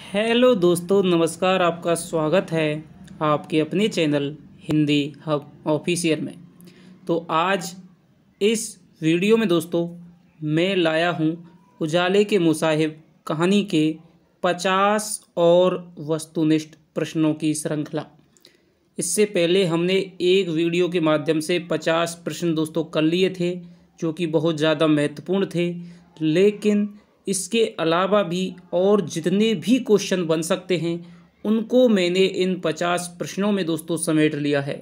Hello दोस्तों, नमस्कार। आपका स्वागत है आपके अपने चैनल हिंदी हब ऑफिशियल में। तो आज इस वीडियो में दोस्तों मैं लाया हूँ उजाले के मुसाहिब कहानी के 50 और वस्तुनिष्ठ प्रश्नों की श्रृंखला। इससे पहले हमने एक वीडियो के माध्यम से 50 प्रश्न दोस्तों कर लिए थे, जो कि बहुत ज़्यादा महत्वपूर्ण थे। लेकिन इसके अलावा भी और जितने भी क्वेश्चन बन सकते हैं उनको मैंने इन 50 प्रश्नों में दोस्तों समेट लिया है।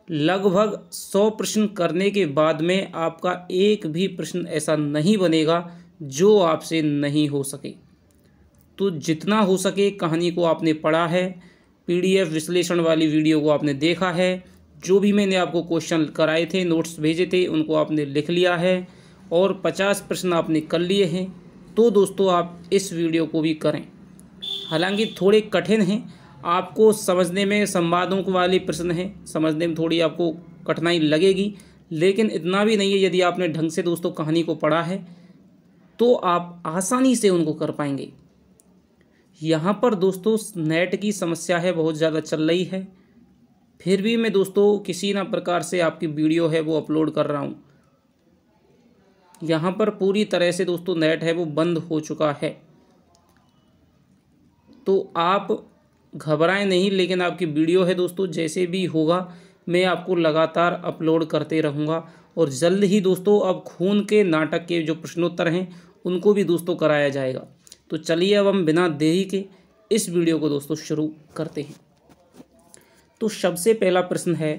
लगभग 100 प्रश्न करने के बाद में आपका एक भी प्रश्न ऐसा नहीं बनेगा जो आपसे नहीं हो सके। तो जितना हो सके कहानी को आपने पढ़ा है, पीडीएफ विश्लेषण वाली वीडियो को आपने देखा है, जो भी मैंने आपको क्वेश्चन कराए थे, नोट्स भेजे थे, उनको आपने लिख लिया है और 50 प्रश्न आपने कर लिए हैं। तो दोस्तों आप इस वीडियो को भी करें। हालांकि थोड़े कठिन हैं, आपको समझने में संवादों वाले प्रश्न हैं, समझने में थोड़ी आपको कठिनाई लगेगी, लेकिन इतना भी नहीं है। यदि आपने ढंग से दोस्तों कहानी को पढ़ा है तो आप आसानी से उनको कर पाएंगे। यहाँ पर दोस्तों नेट की समस्या है, बहुत ज़्यादा चल रही है, फिर भी मैं दोस्तों किसी ना प्रकार से आपकी वीडियो है वो अपलोड कर रहा हूँ। यहाँ पर पूरी तरह से दोस्तों नेट है वो बंद हो चुका है, तो आप घबराएं नहीं। लेकिन आपकी वीडियो है दोस्तों जैसे भी होगा मैं आपको लगातार अपलोड करते रहूँगा। और जल्द ही दोस्तों अब खून के नाटक के जो प्रश्नोत्तर हैं उनको भी दोस्तों कराया जाएगा। तो चलिए अब हम बिना देरी के इस वीडियो को दोस्तों शुरू करते हैं। तो सबसे पहला प्रश्न है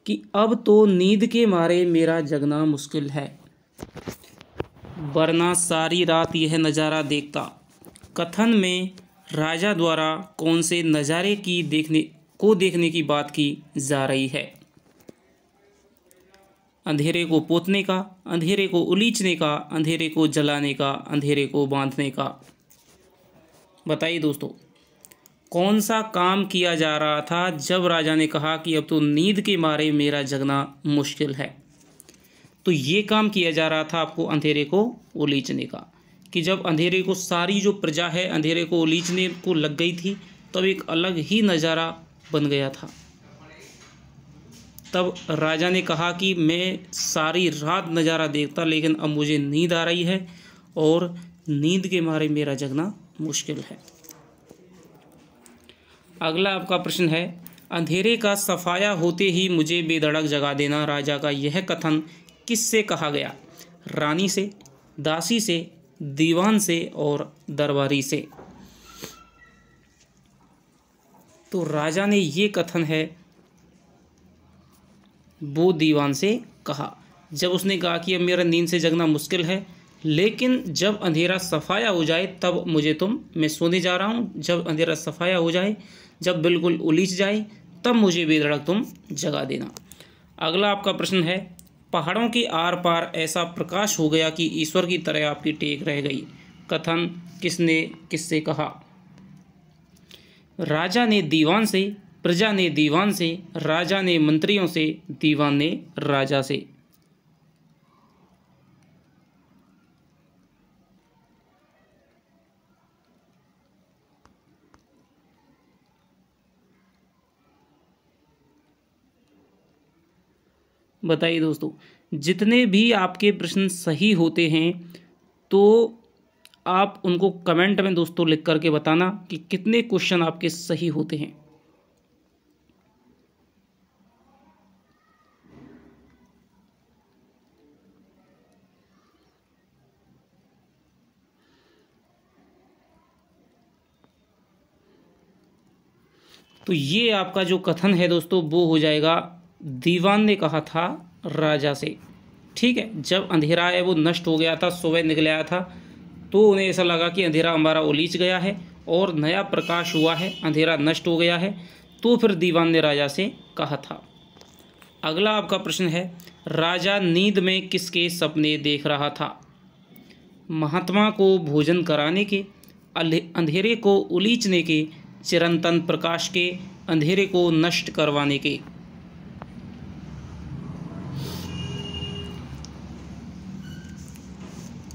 कि अब तो नींद के मारे मेरा जगना मुश्किल है, वरना सारी रात यह नज़ारा देखता। कथन में राजा द्वारा कौन से नज़ारे की देखने की बात की जा रही है? अंधेरे को पोतने का, अंधेरे को उलीचने का, अंधेरे को जलाने का, अंधेरे को बांधने का। बताइए दोस्तों कौन सा काम किया जा रहा था जब राजा ने कहा कि अब तो नींद के मारे मेरा जगना मुश्किल है? तो ये काम किया जा रहा था आपको अंधेरे को उलीचने का, कि जब अंधेरे को सारी जो प्रजा है अंधेरे को उलीचने को लग गई थी तब एक अलग ही नज़ारा बन गया था। तब राजा ने कहा कि मैं सारी रात नज़ारा देखता, लेकिन अब मुझे नींद आ रही है और नींद के मारे मेरा जगना मुश्किल है। अगला आपका प्रश्न है, अंधेरे का सफाया होते ही मुझे बेधड़क जगा देना, राजा का यह कथन किससे कहा गया? रानी से, दासी से, दीवान से और दरबारी से। तो राजा ने ये कथन है वो दीवान से कहा, जब उसने कहा कि अब मेरा नींद से जगना मुश्किल है, लेकिन जब अंधेरा सफाया हो जाए तब मैं सोने जा रहा हूँ, जब अंधेरा सफाया हो जाए, जब बिल्कुल उलीच जाए तब मुझे बेधड़क तुम जगा देना। अगला आपका प्रश्न है, पहाड़ों के आर पार ऐसा प्रकाश हो गया कि ईश्वर की तरह आपकी टेक रह गई। कथन किसने किससे कहा? राजा ने दीवान से, प्रजा ने दीवान से, राजा ने मंत्रियों से, दीवान ने राजा से। बताइए दोस्तों जितने भी आपके प्रश्न सही होते हैं तो आप उनको कमेंट में दोस्तों लिख करके बताना कि कितने क्वेश्चन आपके सही होते हैं। तो ये आपका जो कथन है दोस्तों वो हो जाएगा, दीवान ने कहा था राजा से। ठीक है, जब अंधेरा है वो नष्ट हो गया था, सुबह निकल आया था, तो उन्हें ऐसा लगा कि अंधेरा हमारा उलीच गया है और नया प्रकाश हुआ है, अंधेरा नष्ट हो गया है, तो फिर दीवान ने राजा से कहा था। अगला आपका प्रश्न है, राजा नींद में किसके सपने देख रहा था? महात्मा को भोजन कराने के, अंधेरे को उलीचने के, चिरंतन प्रकाश के, अंधेरे को नष्ट करवाने के।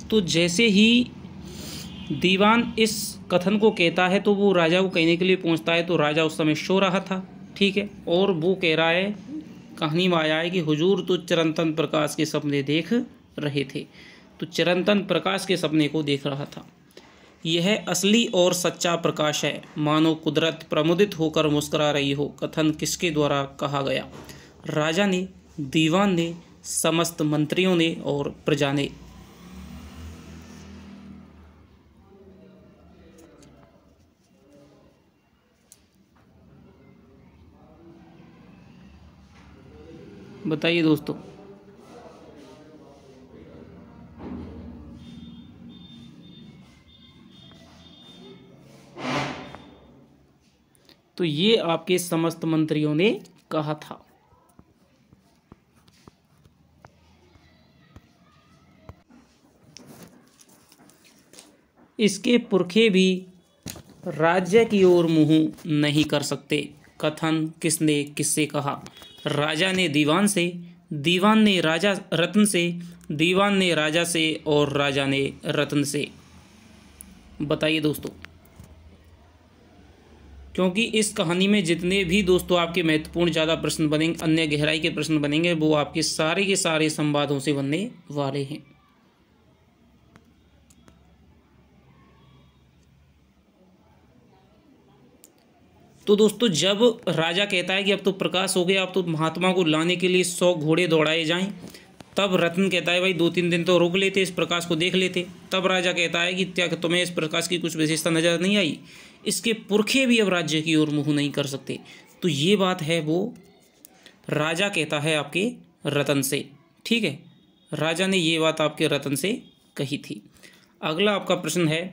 तो जैसे ही दीवान इस कथन को कहता है तो वो राजा को कहने के लिए पहुंचता है, तो राजा उस समय सो रहा था, ठीक है, और वो कह रहा है, कहानी में आया है कि हुजूर तो चिरंतन प्रकाश के सपने देख रहे थे, तो चिरंतन प्रकाश के सपने को देख रहा था। यह असली और सच्चा प्रकाश है, मानो कुदरत प्रमुदित होकर मुस्कुरा रही हो। कथन किसके द्वारा कहा गया? राजा ने, दीवान ने, समस्त मंत्रियों ने और प्रजा ने। बताइए दोस्तों। तो ये आपके समस्त मंत्रियों ने कहा था। इसके पुरखे भी राज्य की ओर मुंह नहीं कर सकते। कथन किसने किससे कहा? राजा ने दीवान से, दीवान ने राजा रत्न से, दीवान ने राजा से और राजा ने रत्न से। बताइए दोस्तों, क्योंकि इस कहानी में जितने भी दोस्तों आपके महत्वपूर्ण ज़्यादा प्रश्न बनेंगे, अन्य गहराई के प्रश्न बनेंगे, वो आपके सारे के सारे संवादों से बनने वाले हैं। तो दोस्तों, जब राजा कहता है कि अब तो प्रकाश हो गया, अब तो महात्मा को लाने के लिए 100 घोड़े दौड़ाए जाएं, तब रत्न कहता है भाई 2-3 दिन तो रुक लेते, इस प्रकाश को देख लेते। तब राजा कहता है कि क्या तुम्हें इस प्रकाश की कुछ विशेषता नजर नहीं आई? इसके पुरखे भी अब राज्य की ओर मुंह नहीं कर सकते। तो ये बात है वो राजा कहता है आपके रतन से, ठीक है, राजा ने ये बात आपके रतन से कही थी। अगला आपका प्रश्न है,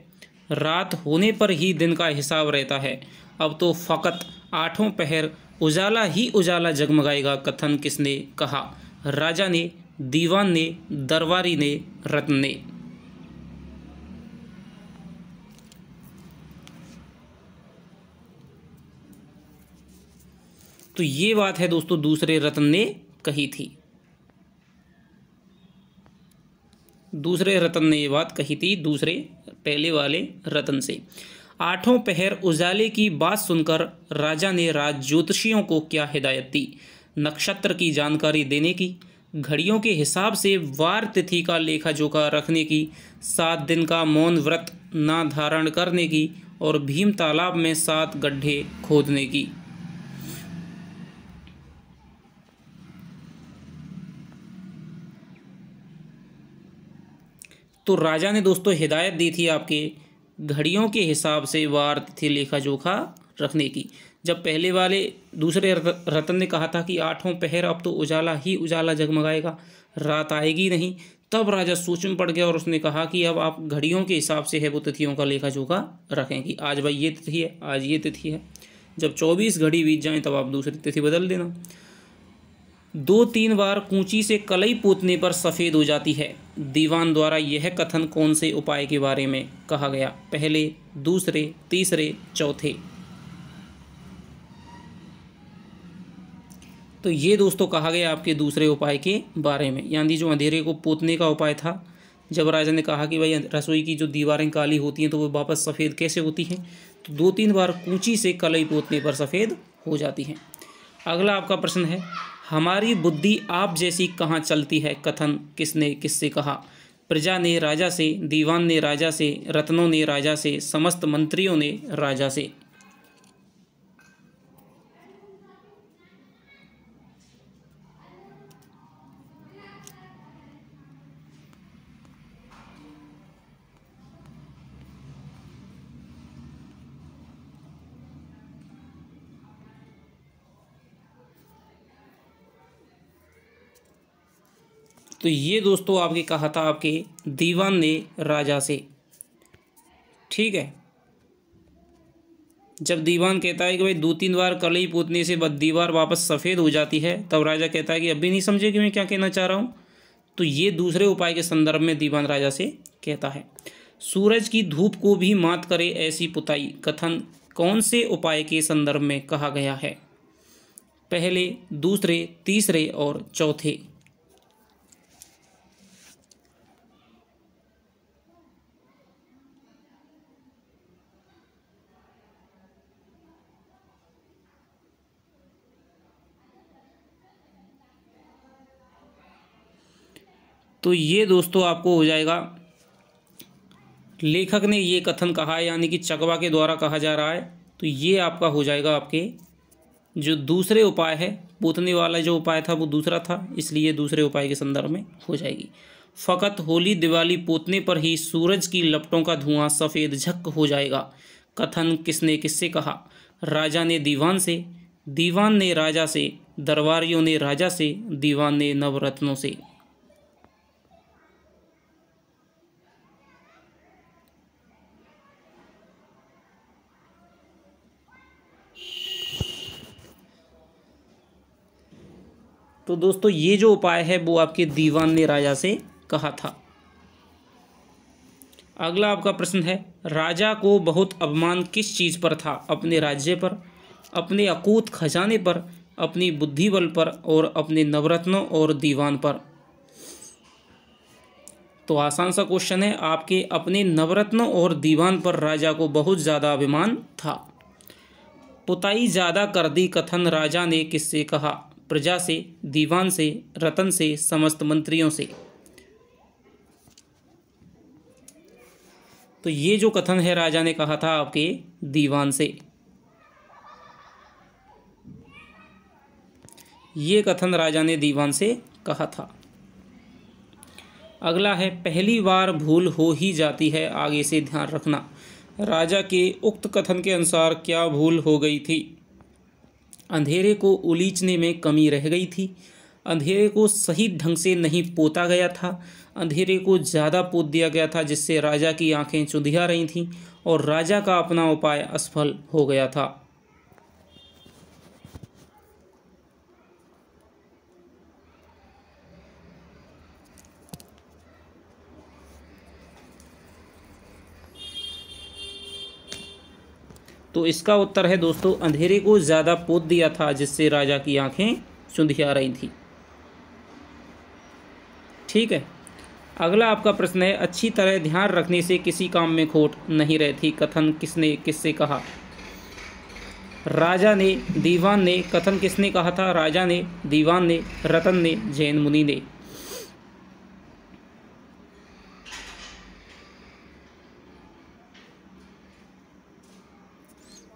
रात होने पर ही दिन का हिसाब रहता है, अब तो फ़कत 8 पहर उजाला ही उजाला जगमगाएगा। कथन किसने कहा? राजा ने, दीवान ने, दरबारी ने, रत्न ने। तो ये बात है दोस्तों दूसरे रत्न ने कही थी। दूसरे रत्न ने ये बात कही थी, दूसरे पहले वाले रत्न से। 8 पहर उजाले की बात सुनकर राजा ने राज ज्योतिषियों को क्या हिदायत दी? नक्षत्र की जानकारी देने की, घड़ियों के हिसाब से वार तिथि का लेखा जोखा रखने की, 7 दिन का मौन व्रत ना धारण करने की और भीम तालाब में 7 गड्ढे खोदने की। तो राजा ने दोस्तों हिदायत दी थी आपके घड़ियों के हिसाब से वार तिथि लेखा जोखा रखने की। जब पहले वाले दूसरे रतन ने कहा था कि 8 पहर अब तो उजाला ही उजाला जगमगाएगा, रात आएगी नहीं, तब राजा सोच में पड़ गया और उसने कहा कि अब आप घड़ियों के हिसाब से है वो तिथियों का लेखा जोखा रखें कि आज भाई ये तिथि है, आज ये तिथि है। जब 24 घड़ी बीत जाएं तब आप दूसरी तिथि बदल देना। 2-3 बार कूंची से कलई पोतने पर सफ़ेद हो जाती है। दीवान द्वारा यह कथन कौन से उपाय के बारे में कहा गया? पहले, दूसरे, तीसरे, चौथे। तो ये दोस्तों कहा गया आपके दूसरे उपाय के बारे में, यानी जो अंधेरे को पोतने का उपाय था। जब राजा ने कहा कि भाई रसोई की जो दीवारें काली होती हैं तो वो वापस सफ़ेद कैसे होती हैं, तो 2-3 बार कूंची से कलई पोतने पर सफ़ेद हो जाती हैं। अगला आपका प्रश्न है, हमारी बुद्धि आप जैसी कहाँ चलती है? कथन किसने किससे कहा? प्रजा ने राजा से, दीवान ने राजा से, रत्नों ने राजा से, समस्त मंत्रियों ने राजा से। तो ये दोस्तों आपके कहा था आपके दीवान ने राजा से, ठीक है। जब दीवान कहता है कि भाई 2-3 बार कलई पोतने से दीवार वापस सफ़ेद हो जाती है, तब राजा कहता है कि अभी नहीं समझे कि मैं क्या कहना चाह रहा हूँ। तो ये दूसरे उपाय के संदर्भ में दीवान राजा से कहता है। सूरज की धूप को भी मात करे ऐसी पुताई। कथन कौन से उपाय के संदर्भ में कहा गया है? पहले, दूसरे, तीसरे और चौथे। तो ये दोस्तों आपको हो जाएगा, लेखक ने ये कथन कहा है, यानी कि चकवा के द्वारा कहा जा रहा है। तो ये आपका हो जाएगा आपके जो दूसरे उपाय है, पोतने वाला जो उपाय था वो दूसरा था, इसलिए दूसरे उपाय के संदर्भ में हो जाएगी। फ़कत होली दिवाली पोतने पर ही सूरज की लपटों का धुआं सफ़ेद झक हो जाएगा। कथन किसने किससे कहा? राजा ने दीवान से, दीवान ने राजा से, दरबारियों ने राजा से, दीवान ने नवरत्नों से। तो दोस्तों ये जो उपाय है वो आपके दीवान ने राजा से कहा था। अगला आपका प्रश्न है, राजा को बहुत अभिमान किस चीज़ पर था? अपने राज्य पर, अपने अकूत खजाने पर, अपनी बुद्धि बल पर और अपने नवरत्नों और दीवान पर। तो आसान सा क्वेश्चन है, आपके अपने नवरत्नों और दीवान पर राजा को बहुत ज़्यादा अभिमान था। पुताई ज़्यादा कर दी कथन राजा ने किससे कहा? प्रजा से, दीवान से, रतन से, समस्त मंत्रियों से। तो ये जो कथन है राजा ने कहा था आपके दीवान से। ये कथन राजा ने दीवान से कहा था। अगला है, पहली बार भूल हो ही जाती है, आगे से ध्यान रखना। राजा के उक्त कथन के अनुसार क्या भूल हो गई थी? अंधेरे को उलीचने में कमी रह गई थी, अंधेरे को सही ढंग से नहीं पोता गया था, अंधेरे को ज़्यादा पोत दिया गया था जिससे राजा की आंखें चुंधिया रही थीं और राजा का अपना उपाय असफल हो गया था। तो इसका उत्तर है दोस्तों, अंधेरे को ज़्यादा पोत दिया था जिससे राजा की आंखें चुंधिया रही थी। ठीक है। अगला आपका प्रश्न है, अच्छी तरह ध्यान रखने से किसी काम में खोट नहीं रहती। कथन किसने किससे कहा? राजा ने, दीवान ने। कथन किसने कहा था? राजा ने, दीवान ने, रतन ने, जैन मुनि ने।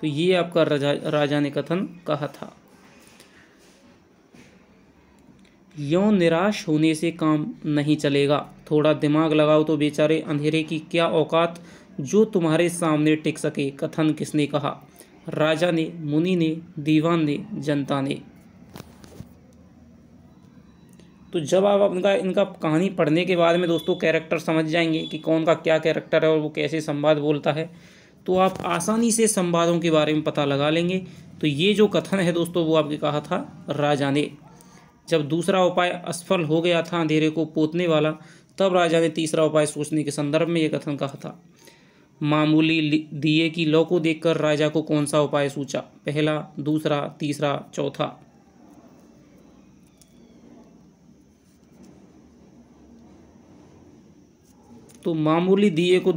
तो ये आपका राजा ने कथन कहा था। यूं निराश होने से काम नहीं चलेगा, थोड़ा दिमाग लगाओ तो बेचारे अंधेरे की क्या औकात जो तुम्हारे सामने टिक सके। कथन किसने कहा? राजा ने, मुनि ने, दीवान ने, जनता ने। तो जब आप इनका कहानी पढ़ने के बाद में दोस्तों कैरेक्टर समझ जाएंगे कि कौन का क्या कैरेक्टर है और वो कैसे संवाद बोलता है, तो आप आसानी से संवादों के बारे में पता लगा लेंगे। तो ये जो कथन है दोस्तों वो आपके कहा था राजा ने। जब दूसरा उपाय असफल हो गया था अंधेरे को पोतने वाला, तब राजा ने तीसरा उपाय सोचने के संदर्भ में ये कथन कहा था। मामूली दिए की लौ को देखकर राजा को कौन सा उपाय सूझा? पहला, दूसरा, तीसरा, चौथा। तो मामूली दिए को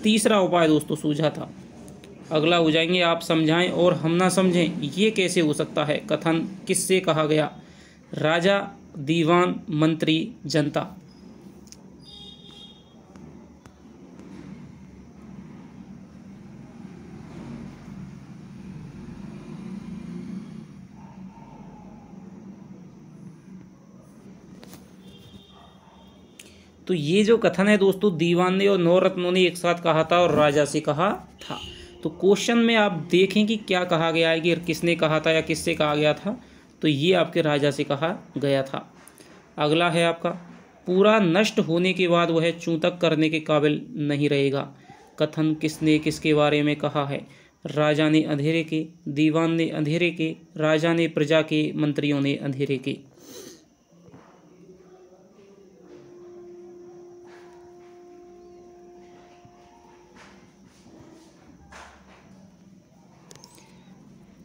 तीसरा उपाय दोस्तों सूझा था। अगला हो जाएंगे, आप समझाएं और हम ना समझें, ये कैसे हो सकता है? कथन किससे कहा गया? राजा, दीवान, मंत्री, जनता। तो ये जो कथन है दोस्तों दीवान ने और नवरत्नों ने एक साथ कहा था और राजा से कहा था। तो क्वेश्चन में आप देखें कि क्या कहा गया है कि किसने कहा था या किससे कहा गया था। तो ये आपके राजा से कहा गया था। अगला है आपका, पूरा नष्ट होने के बाद वह चूतक करने के काबिल नहीं रहेगा। कथन किसने किसके बारे में कहा है? राजा ने अंधेरे के, दीवान ने अंधेरे के, राजा ने प्रजा के, मंत्रियों ने अंधेरे के।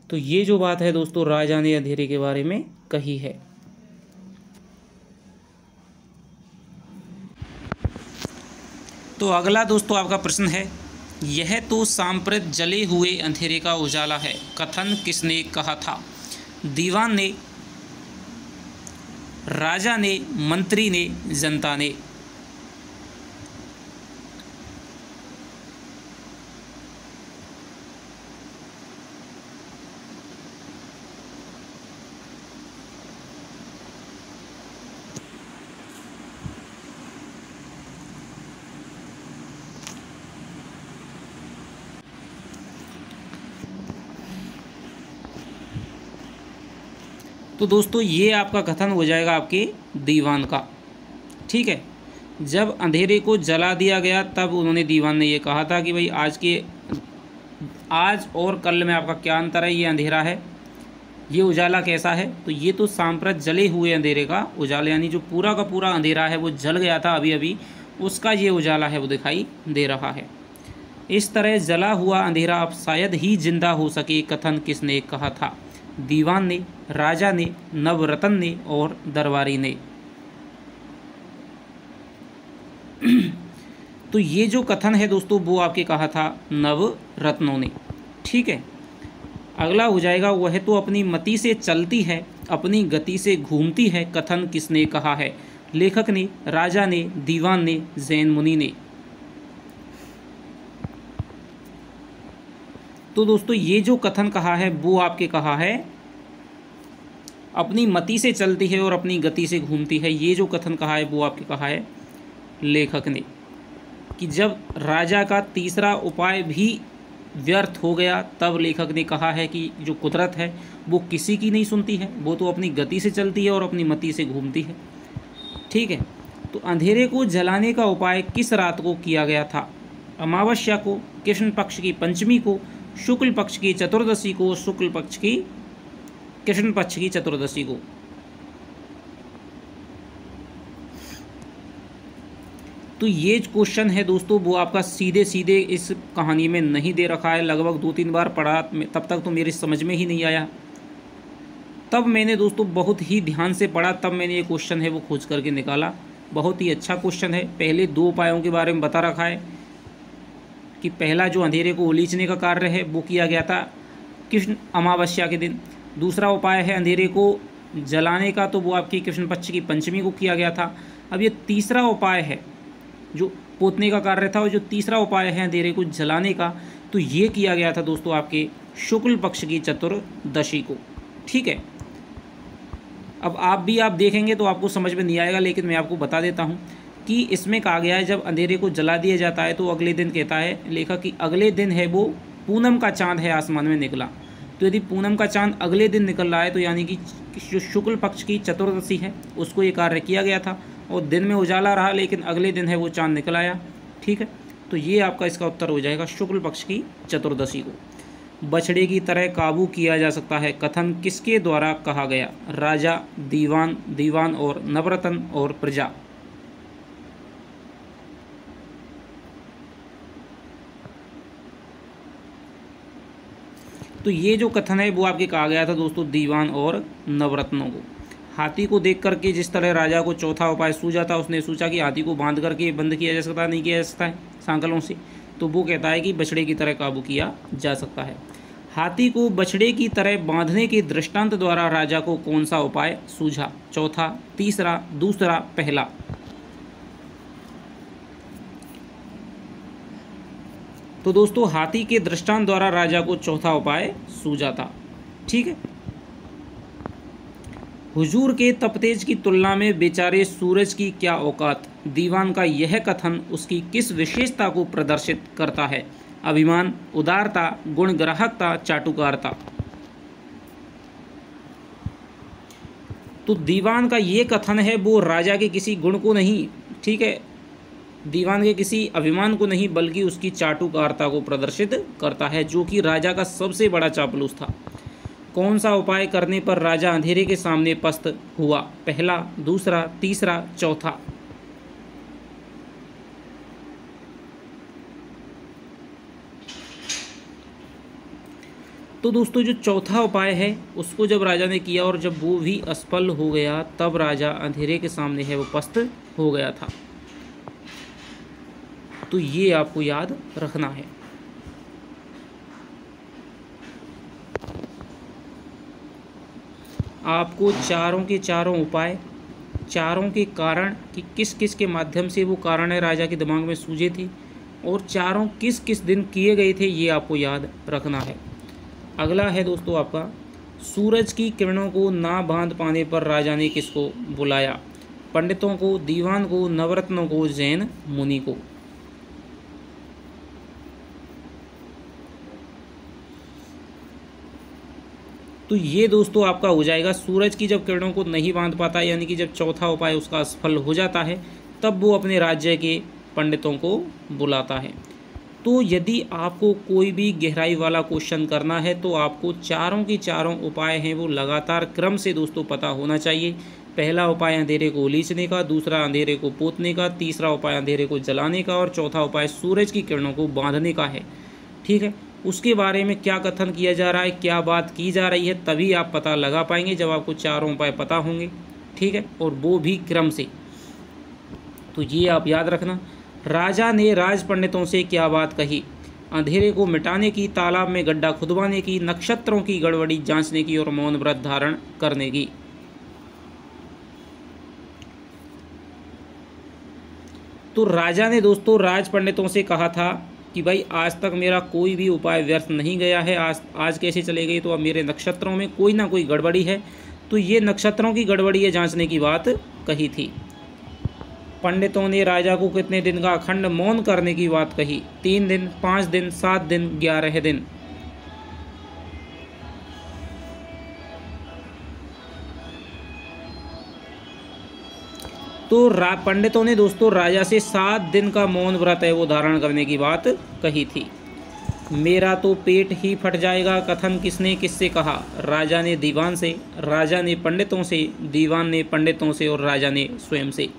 तो ये जो बात है दोस्तों राजा ने अंधेरे के बारे में कही है। तो अगला दोस्तों आपका प्रश्न है, यह तो सांप्रत जले हुए अंधेरे का उजाला है। कथन किसने कहा था? दीवान ने, राजा ने, मंत्री ने, जनता ने। तो दोस्तों ये आपका कथन हो जाएगा आपके दीवान का। ठीक है, जब अंधेरे को जला दिया गया तब उन्होंने, दीवान ने ये कहा था कि भाई आज और कल में आपका क्या अंतर है, ये अंधेरा है, ये उजाला कैसा है। तो ये तो सांप्रत जले हुए अंधेरे का उजाला, यानी जो पूरा का पूरा अंधेरा है वो जल गया था अभी अभी, उसका ये उजाला है वो दिखाई दे रहा है। इस तरह जला हुआ अंधेरा अब शायद ही जिंदा हो सके, कथन किसने कहा था? दीवान ने, राजा ने, नवरत्न ने और दरबारी ने। तो ये जो कथन है दोस्तों वो आपके कहा था नवरत्नों ने। ठीक है, अगला हो जाएगा वह तो अपनी मति से चलती है, अपनी गति से घूमती है, कथन किसने कहा है? लेखक ने, राजा ने, दीवान ने, जैन मुनि ने। तो दोस्तों ये जो कथन कहा है वो आपके कहा है अपनी मति से चलती है और अपनी गति से घूमती है, ये जो कथन कहा है वो आपके कहा है लेखक ने। कि जब राजा का तीसरा उपाय भी व्यर्थ हो गया तब लेखक ने कहा है कि जो कुदरत है वो किसी की नहीं सुनती है, वो तो अपनी गति से चलती है और अपनी मति से घूमती है। ठीक है, तो अंधेरे को जलाने का उपाय किस रात को किया गया था? अमावस्या को, कृष्ण पक्ष की पंचमी को, शुक्ल पक्ष की चतुर्दशी को, शुक्ल पक्ष की कृष्ण पक्ष की चतुर्दशी को। तो ये क्वेश्चन है दोस्तों वो आपका सीधे सीधे इस कहानी में नहीं दे रखा है, लगभग 2-3 बार पढ़ा, तब तक तो मेरी समझ में ही नहीं आया। तब मैंने दोस्तों बहुत ही ध्यान से पढ़ा, तब मैंने ये क्वेश्चन है वो खोज करके निकाला। बहुत ही अच्छा क्वेश्चन है। पहले 2 उपायों के बारे में बता रखा है कि पहला जो अंधेरे को उलीचने का कार्य है वो किया गया था कृष्ण अमावस्या के दिन। दूसरा उपाय है अंधेरे को जलाने का, तो वो आपकी कृष्ण पक्ष की पंचमी को किया गया था। अब ये तीसरा उपाय है जो पोतने का कार्य था, और जो तीसरा उपाय है अंधेरे को जलाने का, तो ये किया गया था दोस्तों आपके शुक्ल पक्ष की चतुर्दशी को। ठीक है, अब आप देखेंगे तो आपको समझ में नहीं आएगा, लेकिन मैं आपको बता देता हूँ कि इसमें कहा गया है जब अंधेरे को जला दिया जाता है तो अगले दिन कहता है लेखक कि अगले दिन है वो पूनम का चांद है आसमान में निकला। तो यदि पूनम का चांद अगले दिन निकल रहा है तो यानी कि जो शुक्ल पक्ष की चतुर्दशी है उसको ये कार्य किया गया था, और दिन में उजाला रहा लेकिन अगले दिन है वो चांद निकल आया। ठीक है, तो ये आपका इसका उत्तर हो जाएगा शुक्ल पक्ष की चतुर्दशी को। बछड़े की तरह काबू किया जा सकता है, कथन किसके द्वारा कहा गया? राजा, दीवान और नवरत्न और प्रजा। तो ये जो कथन है वो आपके कहा गया था दोस्तों दीवान और नवरत्नों को। हाथी को देख करके जिस तरह राजा को चौथा उपाय सूझा था, उसने सोचा कि हाथी को बांध करके बंद किया जा सकता है, नहीं किया जा सकता है सांकलों से, तो वो कहता है कि बछड़े की तरह काबू किया जा सकता है। हाथी को बछड़े की तरह बांधने के दृष्टांत द्वारा राजा को कौन सा उपाय सूझा? चौथा, तीसरा, दूसरा, पहला। तो दोस्तों हाथी के दृष्टांत द्वारा राजा को चौथा उपाय सूझा था। ठीक है, हुजूर के तपतेज की तुलना में बेचारे सूरज की क्या औकात? दीवान का यह कथन उसकी किस विशेषता को प्रदर्शित करता है? अभिमान, उदारता, गुणग्राहकता, चाटुकारता। तो दीवान का ये कथन है वो राजा के किसी गुण को नहीं, ठीक है, दीवान के किसी अभिमान को नहीं, बल्कि उसकी चाटुकारता को प्रदर्शित करता है, जो कि राजा का सबसे बड़ा चापलूस था। कौन सा उपाय करने पर राजा अंधेरे के सामने पस्त हुआ? पहला, दूसरा, तीसरा, चौथा। तो दोस्तों जो चौथा उपाय है उसको जब राजा ने किया और जब वो भी असफल हो गया तब राजा अंधेरे के सामने है वो पस्त हो गया था। तो ये आपको याद रखना है। आपको चारों के चारों उपाय चारों के कारण कि किस किस के माध्यम से वो कारण है राजा के दिमाग में सूझे थे, और चारों किस किस दिन किए गए थे, ये आपको याद रखना है। अगला है दोस्तों आपका, सूरज की किरणों को ना बांध पाने पर राजा ने किसको बुलाया? पंडितों को, दीवान को, नवरत्नों को, जैन मुनि को। तो ये दोस्तों आपका हो जाएगा, सूरज की जब किरणों को नहीं बांध पाता, यानी कि जब चौथा उपाय उसका असफल हो जाता है, तब वो अपने राज्य के पंडितों को बुलाता है। तो यदि आपको कोई भी गहराई वाला क्वेश्चन करना है तो आपको चारों की चारों उपाय हैं वो लगातार क्रम से दोस्तों पता होना चाहिए। पहला उपाय अंधेरे को उलीचने का, दूसरा अंधेरे को पोतने का, तीसरा उपाय अंधेरे को जलाने का, और चौथा उपाय सूरज की किरणों को बांधने का है। ठीक है, उसके बारे में क्या कथन किया जा रहा है, क्या बात की जा रही है, तभी आप पता लगा पाएंगे जब आपको चारों उपाय पता होंगे। ठीक है, और वो भी क्रम से। तो ये आप याद रखना। राजा ने राज पंडितों से क्या बात कही? अंधेरे को मिटाने की, तालाब में गड्ढा खुदवाने की, नक्षत्रों की गड़बड़ी जांचने की और मौन व्रत धारण करने की। तो राजा ने दोस्तों राज पंडितों से कहा था कि भाई आज तक मेरा कोई भी उपाय व्यर्थ नहीं गया है, आज कैसे चले गई? तो अब मेरे नक्षत्रों में कोई ना कोई गड़बड़ी है, तो ये नक्षत्रों की गड़बड़ी है जांचने की बात कही थी। पंडितों ने राजा को कितने दिन का अखंड मौन करने की बात कही? 3 दिन, 5 दिन, 7 दिन, 11 दिन। तो पंडितों ने दोस्तों राजा से 7 दिन का मौन व्रत है वो धारण करने की बात कही थी। मेरा तो पेट ही फट जाएगा कथन किसने किससे कहा? राजा ने दीवान से, राजा ने पंडितों से, दीवान ने पंडितों से, और राजा ने स्वयं से।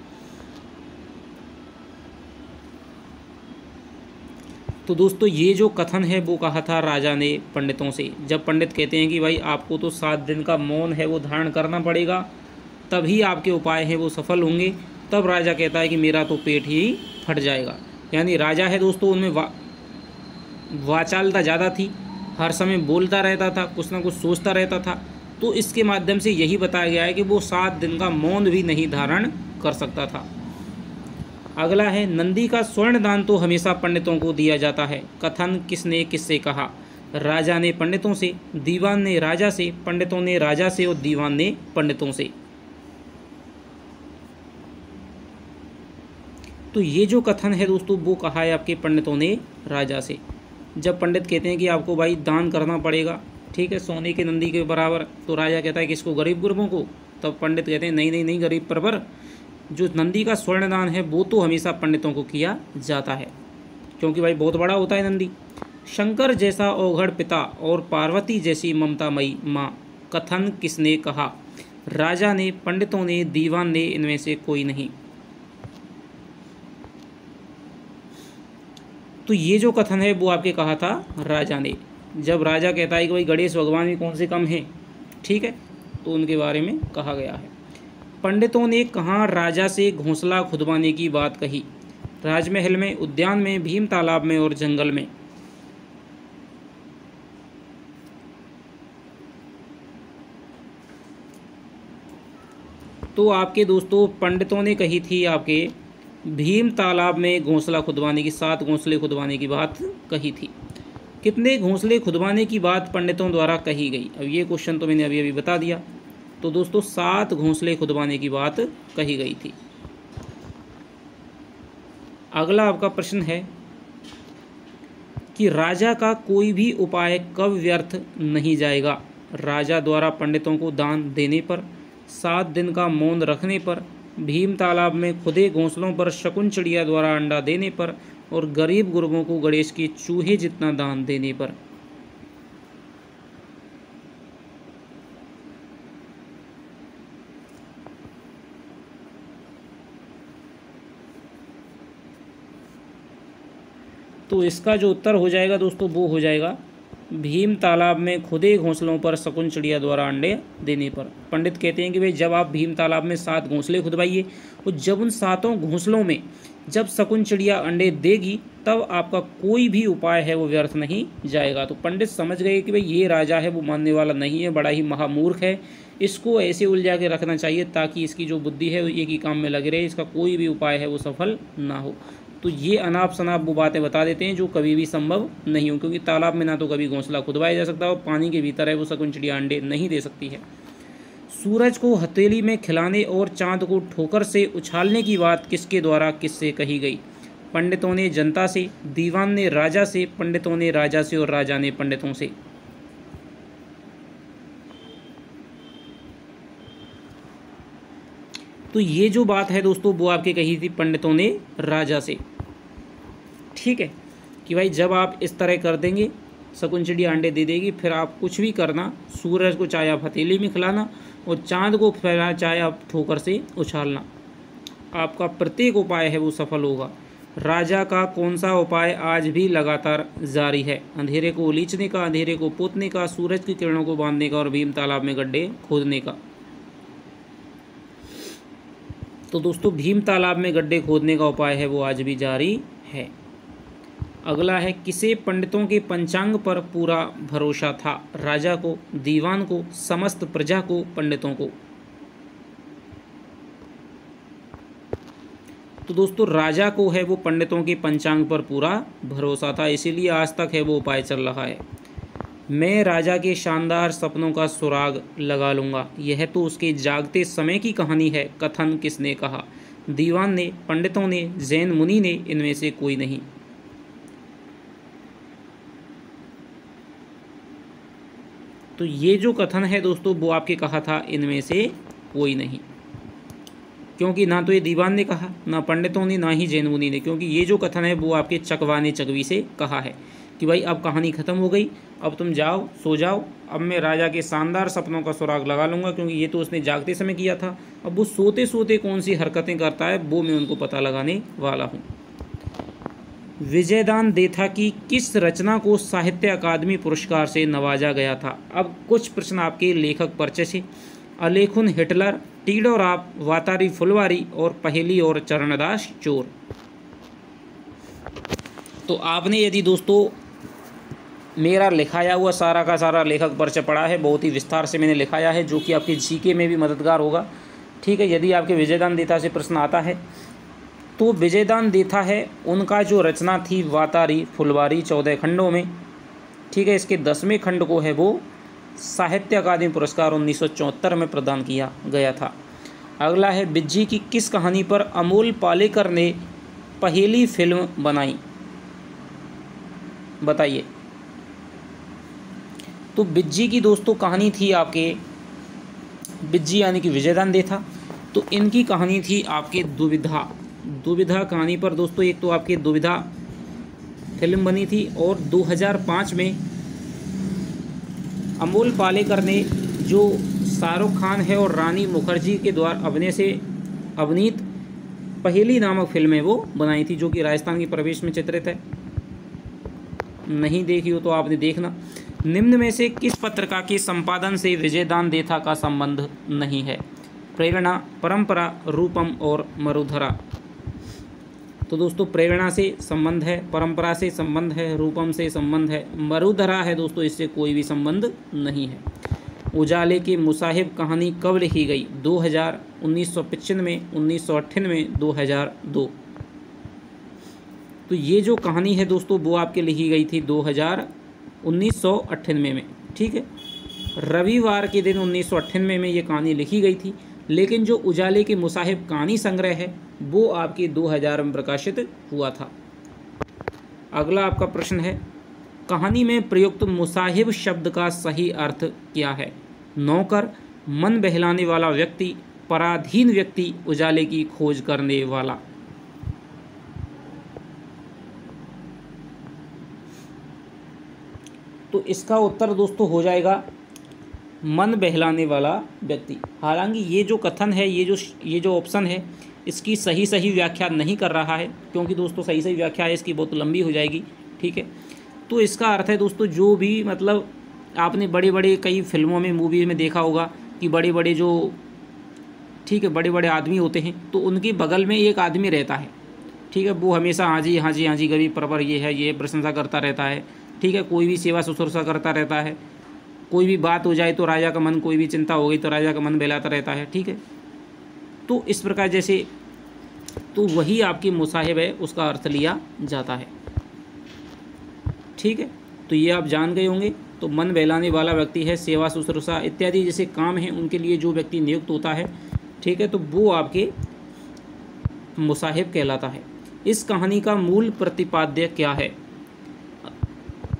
तो दोस्तों ये जो कथन है वो कहा था राजा ने पंडितों से। जब पंडित कहते हैं कि भाई आपको तो 7 दिन का मौन है वो धारण करना पड़ेगा, तभी आपके उपाय हैं वो सफल होंगे, तब राजा कहता है कि मेरा तो पेट ही फट जाएगा। यानी राजा है दोस्तों उनमें वाचालता ज़्यादा थी, हर समय बोलता रहता था, कुछ ना कुछ सोचता रहता था। तो इसके माध्यम से यही बताया गया है कि वो 7 दिन का मौन भी नहीं धारण कर सकता था। अगला है, नंदी का स्वर्ण दान तो हमेशा पंडितों को दिया जाता है, कथन किसने किससे कहा? राजा ने पंडितों से, दीवान ने राजा से, पंडितों ने राजा से, और दीवान ने पंडितों से। तो ये जो कथन है दोस्तों वो कहा है आपके पंडितों ने राजा से। जब पंडित कहते हैं कि आपको भाई दान करना पड़ेगा, ठीक है, सोने के नंदी के बराबर, तो राजा कहता है किसको? गरीब गुरबों को। तब पंडित कहते हैं नहीं नहीं नहीं, गरीब परवर, जो नंदी का स्वर्ण दान है वो तो हमेशा पंडितों को किया जाता है, क्योंकि भाई बहुत बड़ा होता है नंदी। शंकर जैसा औघड़ पिता और पार्वती जैसी ममतामयी माँ, कथन किसने कहा? राजा ने, पंडितों ने, दीवान ने, इनमें से कोई नहीं। तो ये जो कथन है वो आपके कहा था राजा ने। जब राजा कहता है कि भाई गणेश भगवान भी कौन से कम हैं, ठीक है, तो उनके बारे में कहा गया है। पंडितों ने कहाँ राजा से घोंसला खुदवाने की बात कही? राजमहल में, उद्यान में, भीम तालाब में, और जंगल में। तो आपके दोस्तों पंडितों ने कही थी आपके भीम तालाब में घोंसला खुदवाने की, 7 घोंसले खुदवाने की बात कही थी। कितने घोंसले खुदवाने की बात पंडितों द्वारा कही गई? अब ये क्वेश्चन तो मैंने अभी अभी बता दिया। तो दोस्तों 7 घोंसले खुदवाने की बात कही गई थी। अगला आपका प्रश्न है कि राजा का कोई भी उपाय कब व्यर्थ नहीं जाएगा? राजा द्वारा पंडितों को दान देने पर, 7 दिन का मौन रखने पर, भीम तालाब में खुदे घोंसलों पर शकुन चिड़िया द्वारा अंडा देने पर, और गरीब गुरबों को गणेश के चूहे जितना दान देने पर। तो इसका जो उत्तर हो जाएगा दोस्तों वो हो जाएगा भीम तालाब में खुदे घोंसलों पर शकुन चिड़िया द्वारा अंडे देने पर। पंडित कहते हैं कि भाई जब आप भीम तालाब में 7 घोंसले खुदवाइए, और जब उन 7 घोंसलों में जब शकुन चिड़िया अंडे देगी तब आपका कोई भी उपाय है वो व्यर्थ नहीं जाएगा। तो पंडित समझ गए कि भाई ये राजा है वो मानने वाला नहीं है, बड़ा ही महामूर्ख है, इसको ऐसे उलझा के रखना चाहिए ताकि इसकी जो बुद्धि है एक ही काम में लगे रहे, इसका कोई भी उपाय है वो सफल ना हो। तो ये अनाप शनाप वो बातें बता देते हैं जो कभी भी संभव नहीं हो, क्योंकि तालाब में ना तो कभी घोंसला खुदवाया जा सकता है और पानी के भीतर है वो शकुन चिड़िया अंडे नहीं दे सकती है। सूरज को हथेली में खिलाने और चांद को ठोकर से उछालने की बात किसके द्वारा किससे कही गई? पंडितों ने जनता से, दीवान ने राजा से, पंडितों ने राजा से और राजा ने पंडितों से। तो ये जो बात है दोस्तों वो आपके कही थी पंडितों ने राजा से, ठीक है, कि भाई जब आप इस तरह कर देंगे शकुन चिड़िया अंडे दे देगी, फिर आप कुछ भी करना, सूरज को चाहे आप हथेली में खिलाना और चांद को फैला चाहे आप ठोकर से उछालना, आपका प्रत्येक उपाय है वो सफल होगा। राजा का कौन सा उपाय आज भी लगातार जारी है? अंधेरे को उलीचने का, अंधेरे को पोतने का, सूरज की किरणों को बांधने का और भीम तालाब में गड्ढे खोदने का। तो दोस्तों भीम तालाब में गड्ढे खोदने का उपाय है वो आज भी जारी है। अगला है, किसे पंडितों के पंचांग पर पूरा भरोसा था? राजा को, दीवान को, समस्त प्रजा को, पंडितों को? तो दोस्तों राजा को है वो पंडितों के पंचांग पर पूरा भरोसा था, इसीलिए आज तक है वो उपाय चल रहा है। मैं राजा के शानदार सपनों का सुराग लगा लूँगा, यह तो उसके जागते समय की कहानी है, कथन किसने कहा? दीवान ने, पंडितों ने, जैन मुनि ने, इनमें से कोई नहीं। तो ये जो कथन है दोस्तों वो आपके कहा था इनमें से कोई नहीं, क्योंकि ना तो ये दीवान ने कहा, ना पंडितों ने, ना ही जैन मुनि ने, क्योंकि ये जो कथन है वो आपके चकवा ने चकवी से कहा है कि भाई अब कहानी ख़त्म हो गई, अब तुम जाओ सो जाओ, अब मैं राजा के शानदार सपनों का सुराग लगा लूँगा, क्योंकि ये तो उसने जागते समय किया था, अब वो सोते सोते कौन सी हरकतें करता है वो मैं उनको पता लगाने वाला हूँ। विजयदान देथा की किस रचना को साहित्य अकादमी पुरस्कार से नवाजा गया था? अब कुछ प्रश्न आपके लेखक परिचय से। अलेखुन हिटलर, टीडोराप, वातारी फुलवारी और पहेली और चरणदास चोर। तो आपने यदि दोस्तों मेरा लिखाया हुआ सारा का सारा लेखक परिचय पढ़ा है, बहुत ही विस्तार से मैंने लिखाया है, जो कि आपके जीके में भी मददगार होगा, ठीक है। यदि आपके विजयदान देथा से प्रश्न आता है तो विजयदान देथा है उनका जो रचना थी वातारी फुलवारी 14 खंडों में, ठीक है। इसके 10वें खंड को है वो साहित्य अकादमी पुरस्कार 1974 में प्रदान किया गया था। अगला है, बिज्जी की किस कहानी पर अमोल पालेकर ने पहली फिल्म बनाई? बताइए। तो बिज्जी की दोस्तों कहानी थी आपके, बिज्जी यानी कि विजयदान देथा, तो इनकी कहानी थी आपके दुविधा। दुविधा कहानी पर दोस्तों एक तो आपकी दुविधा फिल्म बनी थी, और 2005 में अमोल पालेकर ने जो शाहरुख खान है और रानी मुखर्जी के द्वारा अभिनय से अभिनीत पहेली नामक फिल्म है वो बनाई थी, जो कि राजस्थान के प्रवेश में चित्रित है। नहीं देखी हो तो आपने देखना। निम्न में से किस पत्रिका के संपादन से विजयदान देथा का संबंध नहीं है? प्रेरणा, परंपरा, रूपम और मरुधरा। तो दोस्तों प्रेरणा से संबंध है, परंपरा से संबंध है, रूपम से संबंध है, मरुधरा है दोस्तों इससे कोई भी संबंध नहीं है। उजाले की मुसाहिब कहानी कब लिखी गई? 2000, 1995, 1998, 2002। तो ये जो कहानी है दोस्तों वो आपके लिखी गई थी 1998 में, ठीक है। रविवार के दिन 1998 में ये कहानी लिखी गई थी, लेकिन जो उजाले के मुसाहिब कहानी संग्रह है वो आपके 2000 में प्रकाशित हुआ था। अगला आपका प्रश्न है, कहानी में प्रयुक्त मुसाहिब शब्द का सही अर्थ क्या है? नौकर, मन बहलाने वाला व्यक्ति, पराधीन व्यक्ति, उजाले की खोज करने वाला। तो इसका उत्तर दोस्तों हो जाएगा मन बहलाने वाला व्यक्ति। हालांकि ये जो कथन है, ये जो ऑप्शन है इसकी सही व्याख्या नहीं कर रहा है, क्योंकि दोस्तों सही व्याख्या है इसकी बहुत लंबी हो जाएगी, ठीक है। तो इसका अर्थ है दोस्तों, जो भी मतलब आपने बड़े बड़े कई फिल्मों में, मूवी में देखा होगा कि बड़े बड़े जो, ठीक है, बड़े बड़े आदमी होते हैं तो उनके बगल में एक आदमी रहता है, ठीक है। वो हमेशा हाँ जी हाँ जी हाँ जी गरीब परवर ये प्रशंसा करता रहता है, ठीक है। कोई भी सेवा शुश्रूषा करता रहता है, कोई भी बात हो जाए तो राजा का मन, कोई भी चिंता हो गई तो राजा का मन बहलाता रहता है, ठीक है। तो इस प्रकार जैसे, तो वही आपकी मुसाहिब है, उसका अर्थ लिया जाता है, ठीक है। तो ये आप जान गए होंगे। तो मन बहलाने वाला व्यक्ति है, सेवा शुश्रूषा इत्यादि जैसे काम हैं उनके लिए जो व्यक्ति नियुक्त होता है, ठीक है, तो वो आपके मुसाहिब कहलाता है। इस कहानी का मूल प्रतिपाद्य क्या है?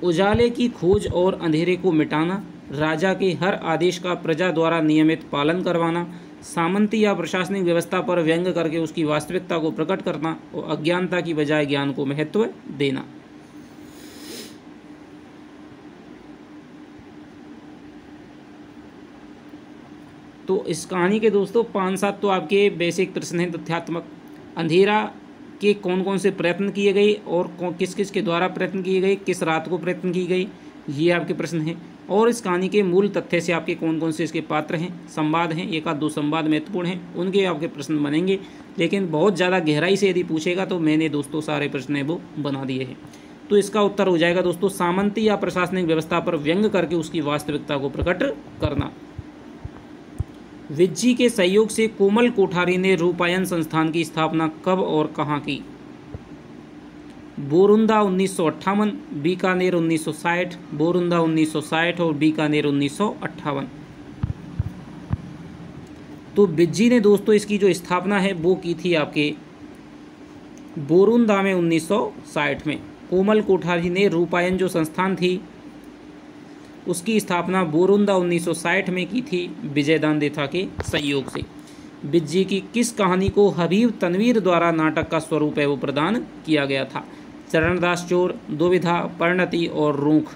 उजाले की खोज और अंधेरे को मिटाना, राजा के हर आदेश का प्रजा द्वारा नियमित पालन करवाना, सामंती या प्रशासनिक व्यवस्था पर व्यंग करके उसकी वास्तविकता को प्रकट करना और अज्ञानता की बजाय ज्ञान को महत्व देना। तो इस कहानी के दोस्तों 5-7 तो आपके बेसिक प्रश्न हैं तथ्यात्मक। अंधेरा के कौन कौन से प्रयत्न किए गए और किस किस के द्वारा प्रयत्न किए गए, किस रात को प्रयत्न की गई, ये आपके प्रश्न हैं। और इस कहानी के मूल तथ्य से आपके कौन कौन से इसके पात्र हैं, संवाद हैं, 1-2 संवाद महत्वपूर्ण हैं, उनके आपके प्रश्न बनेंगे। लेकिन बहुत ज़्यादा गहराई से यदि पूछेगा तो मैंने दोस्तों सारे प्रश्न वो बना दिए हैं। तो इसका उत्तर हो जाएगा दोस्तों सामंती या प्रशासनिक व्यवस्था पर व्यंग करके उसकी वास्तविकता को प्रकट करना। विज्जी के सहयोग से कोमल कोठारी ने रूपायन संस्थान की स्थापना कब और कहाँ की? बोरुंदा 1958, बीकानेर 1960, बोरुंदा 1960 और बीकानेर 1958। तो विज्जी ने दोस्तों इसकी जो स्थापना है वो की थी आपके बोरुंदा में 1960 में। कोमल कोठारी ने रूपायन जो संस्थान थी उसकी स्थापना बोरुंदा 1960 में की थी विजयदान देथा के सहयोग से। विज्जी की किस कहानी को हबीब तनवीर द्वारा नाटक का स्वरूप है वो प्रदान किया गया था? चरणदास चोर, दुविधा, परिणति और रूख।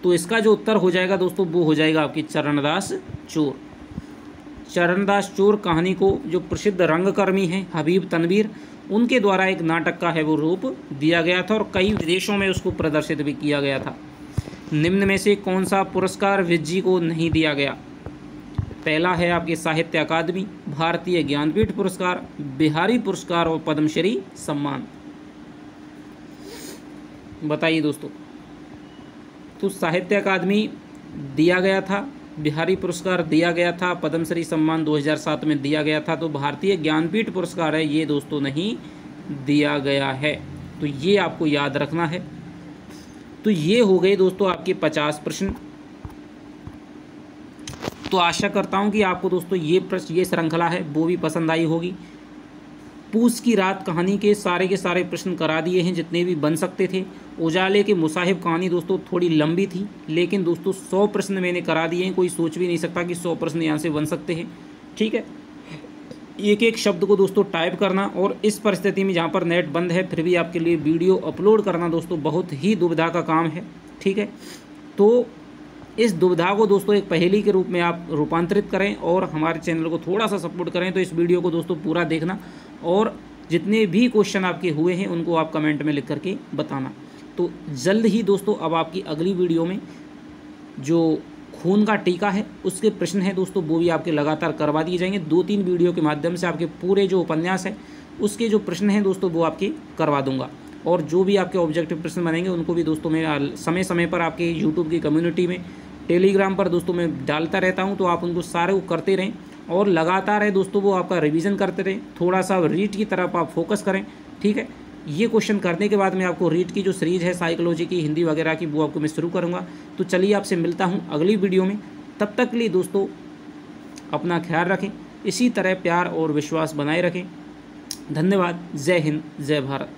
तो इसका जो उत्तर हो जाएगा दोस्तों वो हो जाएगा आपकी चरणदास चोर। चरणदास चोर कहानी को जो प्रसिद्ध रंगकर्मी हैं हबीब तनवीर, उनके द्वारा एक नाटक का है वो रूप दिया गया था और कई विदेशों में उसको प्रदर्शित भी किया गया था। निम्न में से कौन सा पुरस्कार विज्जी को नहीं दिया गया? पहला है आपके साहित्य अकादमी, भारतीय ज्ञानपीठ पुरस्कार, बिहारी पुरस्कार और पद्मश्री सम्मान। बताइए दोस्तों। तो साहित्य अकादमी दिया गया था, बिहारी पुरस्कार दिया गया था, पद्मश्री सम्मान 2007 में दिया गया था। तो भारतीय ज्ञानपीठ पुरस्कार है ये दोस्तों नहीं दिया गया है। तो ये आपको याद रखना है। तो ये हो गए दोस्तों आपके 50 प्रश्न। तो आशा करता हूँ कि आपको दोस्तों ये श्रृंखला है वो भी पसंद आई होगी। पूस की रात कहानी के सारे प्रश्न करा दिए हैं जितने भी बन सकते थे। उजाले के मुसाहिब कहानी दोस्तों थोड़ी लंबी थी, लेकिन दोस्तों 100 प्रश्न मैंने करा दिए हैं। कोई सोच भी नहीं सकता कि 100 प्रश्न यहाँ से बन सकते हैं, ठीक है। एक एक शब्द को दोस्तों टाइप करना, और इस परिस्थिति में जहाँ पर नेट बंद है फिर भी आपके लिए वीडियो अपलोड करना दोस्तों बहुत ही दुविधा का काम है, ठीक है। तो इस दुविधा को दोस्तों एक पहेली के रूप में आप रूपांतरित करें और हमारे चैनल को थोड़ा सा सपोर्ट करें। तो इस वीडियो को दोस्तों पूरा देखना और जितने भी क्वेश्चन आपके हुए हैं उनको आप कमेंट में लिख करके बताना। तो जल्द ही दोस्तों अब आपकी अगली वीडियो में जो खून का टीका है उसके प्रश्न हैं दोस्तों वो भी आपके लगातार करवा दिए जाएंगे। 2-3 वीडियो के माध्यम से आपके पूरे जो उपन्यास है उसके जो प्रश्न हैं दोस्तों वो आपके करवा दूंगा। और जो भी आपके ऑब्जेक्टिव प्रश्न बनेंगे उनको भी दोस्तों मैं समय समय पर आपके यूट्यूब की कम्युनिटी में, टेलीग्राम पर दोस्तों मैं डालता रहता हूं। तो आप उनको सारे करते रहें और लगातार है दोस्तों वो आपका रिवीजन करते रहें। थोड़ा सा रीड की तरफ आप फोकस करें, ठीक है। ये क्वेश्चन करने के बाद मैं आपको रीड की जो सीरीज़ है साइकोलॉजी की, हिंदी वगैरह की, वो आपको मैं शुरू करूँगा। तो चलिए आपसे मिलता हूँ अगली वीडियो में। तब तक के लिए दोस्तों अपना ख्याल रखें, इसी तरह प्यार और विश्वास बनाए रखें। धन्यवाद। जय हिंद, जय भारत।